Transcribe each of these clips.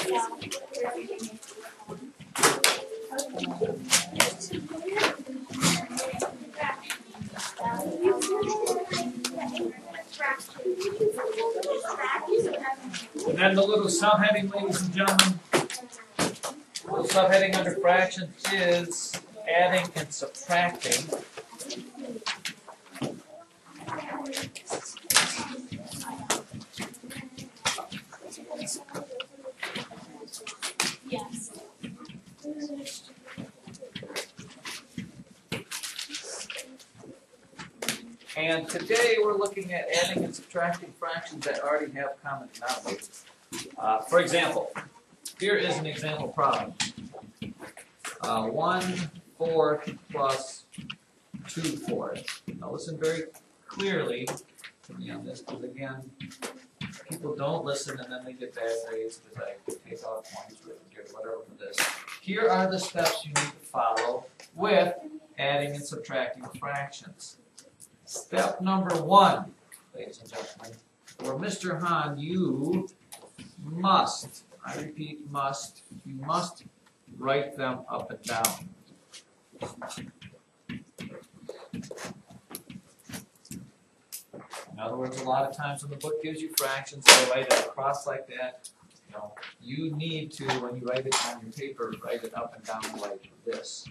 And then the little subheading, ladies and gentlemen, the little subheading under fractions is adding and subtracting. Yes. And today we're looking at adding and subtracting fractions that already have common denominators. For example, here is an example problem. 1/4 plus 2/4. Now listen very clearly to me on this, because again, people don't listen and then they get bad grades because I take off points or whatever for this. Here are the steps you need to follow with adding and subtracting fractions. Step number 1, ladies and gentlemen, for Mr. Hahn, you must, I repeat must, you must write them up and down. In other words, a lot of times when the book gives you fractions, they write it across like that. You need to, when you write it on your paper, write it up and down like this.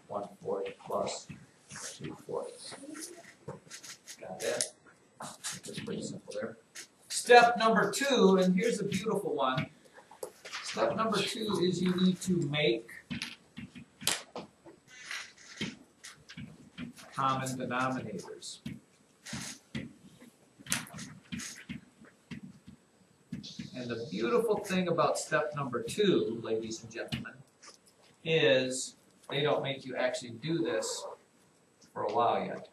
1/4 plus 2/4. Got that? That's pretty simple there. Step number 2, and here's a beautiful one. Step number 2 is you need to make common denominators. And the beautiful thing about step number 2, ladies and gentlemen, is they don't make you actually do this for a while yet.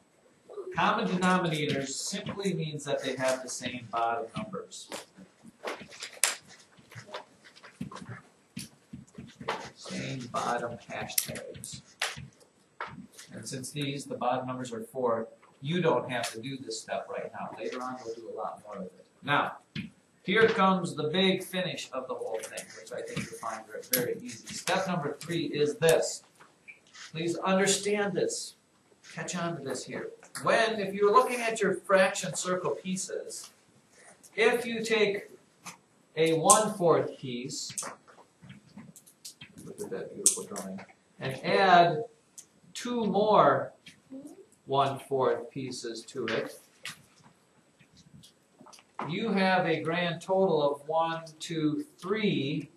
Common denominators simply means that they have the same bottom numbers. Same bottom hashtags. And since the bottom numbers are 4, you don't have to do this step right now. Later on, we'll do a lot more of it. Now, here comes the big finish of the whole thing, which I think you'll find very easy. Step number 3 is this. Please understand this. Catch on to this here. If you're looking at your fraction circle pieces, if you take a 1/4 piece, look at that beautiful drawing, and add 2 more 1/4 pieces to it, you have a grand total of 1, 2, 3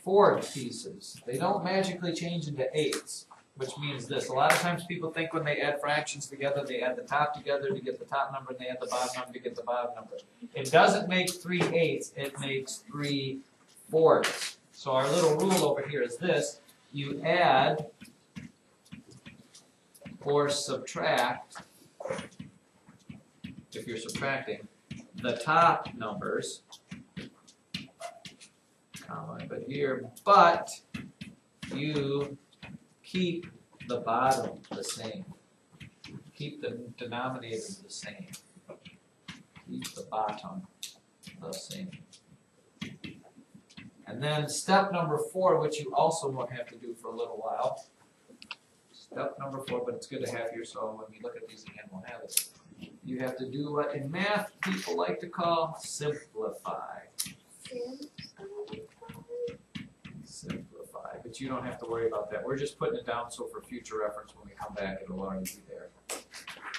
4th pieces. They don't magically change into 8s, which means this. A lot of times people think when they add fractions together, they add the top together to get the top number, and they add the bottom number to get the bottom number. It doesn't make 3 8s, it makes 3 4ths. So our little rule over here is this. You add or subtract, if you're subtracting, the top numbers, comma, but you keep the bottom the same. Keep the denominators the same. Keep the bottom the same. And then step number 4, which you also won't have to do for a little while. Step number 4, but it's good to have here, so when we look at these again, we'll have it. You have to do what in math people like to call simplify. Simplify, but you don't have to worry about that. We're just putting it down so for future reference when we come back it'll already be there.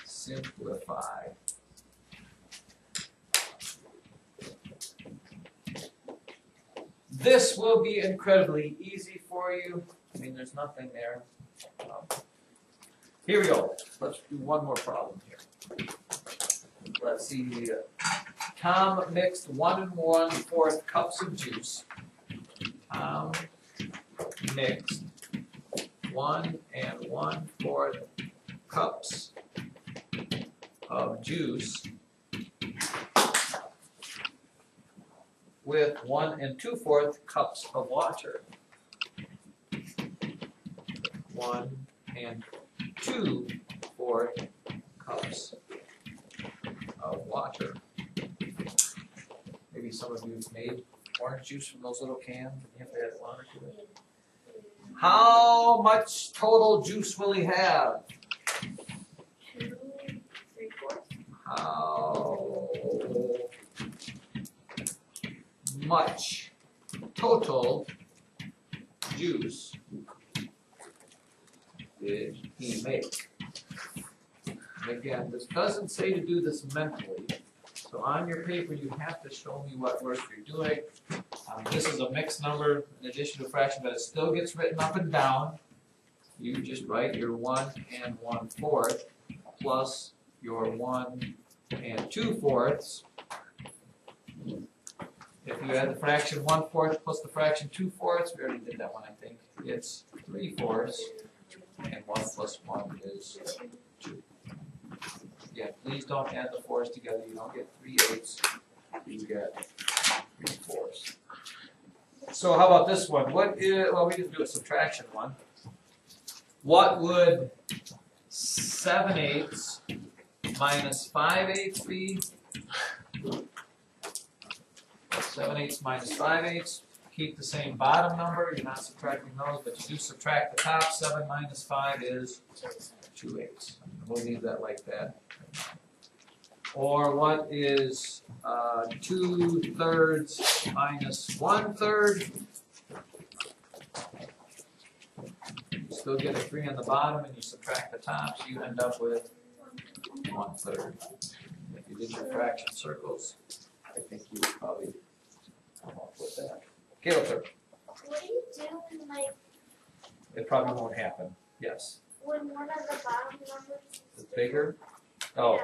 Simplify. This will be incredibly easy for you. I mean, there's nothing there. Here we go. Let's do one more problem here. Let's see. Tom mixed 1 1/4 cups of juice. Tom mixed 1 1/4 cups of juice with 1 2/4 cups of water. 1 2/4 cups of water. Maybe some of you have made orange juice from those little cans, and you have to add water to it. How much total juice will he have? 2 3/4. How much total juice did he make? And again, this doesn't say to do this mentally. So on your paper, you have to show me what work you're doing. This is a mixed number in addition to a fraction, but it still gets written up and down. You just write your 1 and 1/4 plus your 1 and 2/4. If you add the fraction 1/4 plus the fraction 2/4, we already did that one, I think. It's 3/4, and 1 plus 1 is 2. Yeah, please don't add the 4's together. You don't get 3/8. You get 3/4. So how about this one? What is, well, we didn't do a subtraction one. What would 7/8 minus 5/8 be? 7/8 minus 5/8. Keep the same bottom number. You're not subtracting those, but you do subtract the top. 7 minus 5 is 2/8. We'll leave that like that. Or what is 2/3 minus 1/3? You still get a 3 on the bottom, and you subtract the top, so you end up with 1/3. If you did your fraction circles, I think you would probably come up with that. Caleb, sir. What do you do when, like, It probably won't happen. Yes. when one of the bottom numbers It's bigger? Oh,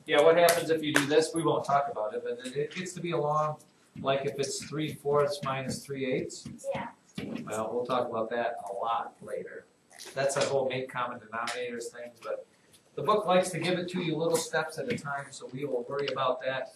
yeah, what happens if you do this? We won't talk about it, but it gets to be along, like if it's 3/4 minus 3/8. Yeah. Well, we'll talk about that a lot later. That's that whole make common denominators thing, but the book likes to give it to you little steps at a time, so we will worry about that